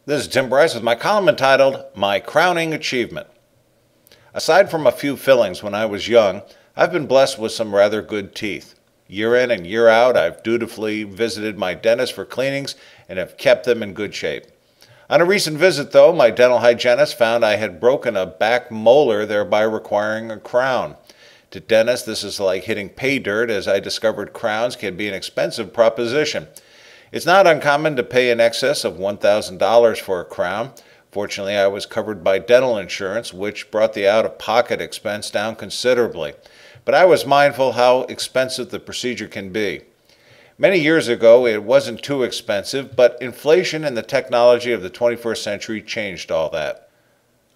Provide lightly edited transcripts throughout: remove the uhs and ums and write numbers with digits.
This is Tim Bryce with my column entitled, My Crowning Achievement. Aside from a few fillings when I was young, I've been blessed with some rather good teeth. Year in and year out, I've dutifully visited my dentist for cleanings and have kept them in good shape. On a recent visit, though, my dental hygienist found I had broken a back molar, thereby requiring a crown. To dentists, this is like hitting pay dirt, as I discovered crowns can be an expensive proposition. It's not uncommon to pay in excess of $1,000 for a crown. Fortunately, I was covered by dental insurance, which brought the out-of-pocket expense down considerably. But I was mindful how expensive the procedure can be. Many years ago, it wasn't too expensive, but inflation and the technology of the 21st century changed all that.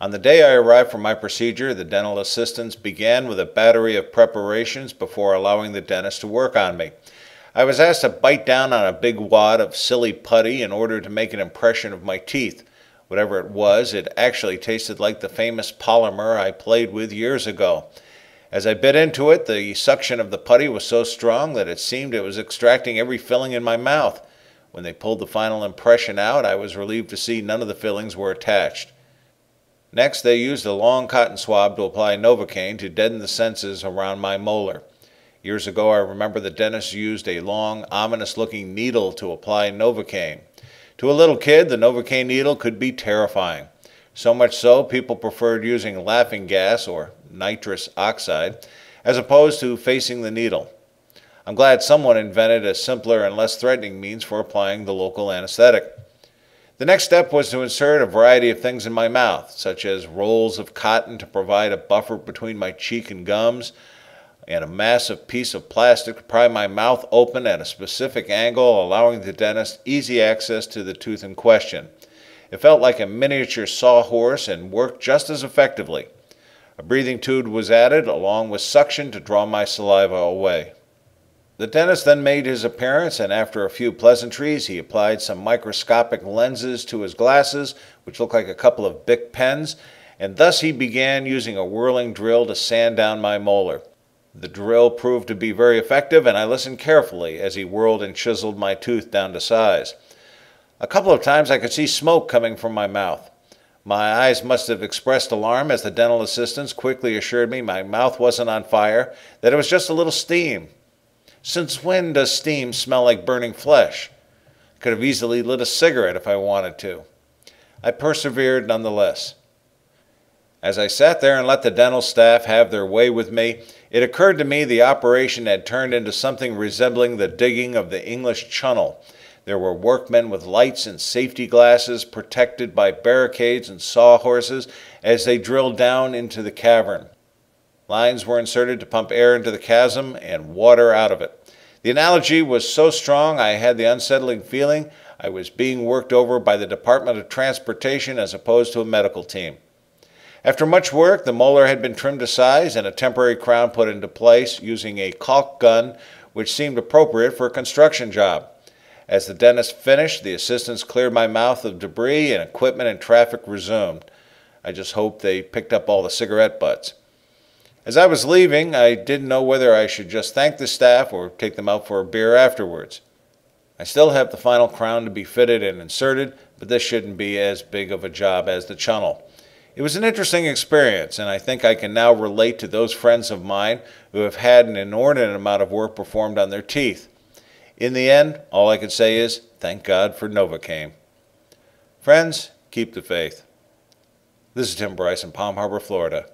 On the day I arrived for my procedure, the dental assistants began with a battery of preparations before allowing the dentist to work on me. I was asked to bite down on a big wad of silly putty in order to make an impression of my teeth. Whatever it was, it actually tasted like the famous polymer I played with years ago. As I bit into it, the suction of the putty was so strong that it seemed it was extracting every filling in my mouth. When they pulled the final impression out, I was relieved to see none of the fillings were attached. Next, they used a long cotton swab to apply Novocaine to deaden the senses around my molar. Years ago, I remember the dentist used a long, ominous-looking needle to apply Novocaine. To a little kid, the Novocaine needle could be terrifying. So much so, people preferred using laughing gas, or nitrous oxide, as opposed to facing the needle. I'm glad someone invented a simpler and less threatening means for applying the local anesthetic. The next step was to insert a variety of things in my mouth, such as rolls of cotton to provide a buffer between my cheek and gums, and a massive piece of plastic to pry my mouth open at a specific angle, allowing the dentist easy access to the tooth in question. It felt like a miniature sawhorse and worked just as effectively. A breathing tube was added, along with suction to draw my saliva away. The dentist then made his appearance, and after a few pleasantries, he applied some microscopic lenses to his glasses, which looked like a couple of Bic pens, and thus he began using a whirling drill to sand down my molar. The drill proved to be very effective, and I listened carefully as he whirled and chiseled my tooth down to size. A couple of times I could see smoke coming from my mouth. My eyes must have expressed alarm as the dental assistants quickly assured me my mouth wasn't on fire, that it was just a little steam. Since when does steam smell like burning flesh? I could have easily lit a cigarette if I wanted to. I persevered nonetheless. As I sat there and let the dental staff have their way with me, it occurred to me the operation had turned into something resembling the digging of the English Chunnel. There were workmen with lights and safety glasses protected by barricades and sawhorses as they drilled down into the cavern. Lines were inserted to pump air into the chasm and water out of it. The analogy was so strong I had the unsettling feeling I was being worked over by the Department of Transportation as opposed to a medical team. After much work, the molar had been trimmed to size and a temporary crown put into place using a caulk gun, which seemed appropriate for a construction job. As the dentist finished, the assistants cleared my mouth of debris and equipment and traffic resumed. I just hoped they picked up all the cigarette butts. As I was leaving, I didn't know whether I should just thank the staff or take them out for a beer afterwards. I still have the final crown to be fitted and inserted, but this shouldn't be as big of a job as the Chunnel. It was an interesting experience, and I think I can now relate to those friends of mine who have had an inordinate amount of work performed on their teeth. In the end, all I could say is, thank God for Novocaine. Friends, keep the faith. This is Tim Bryce in Palm Harbor, Florida.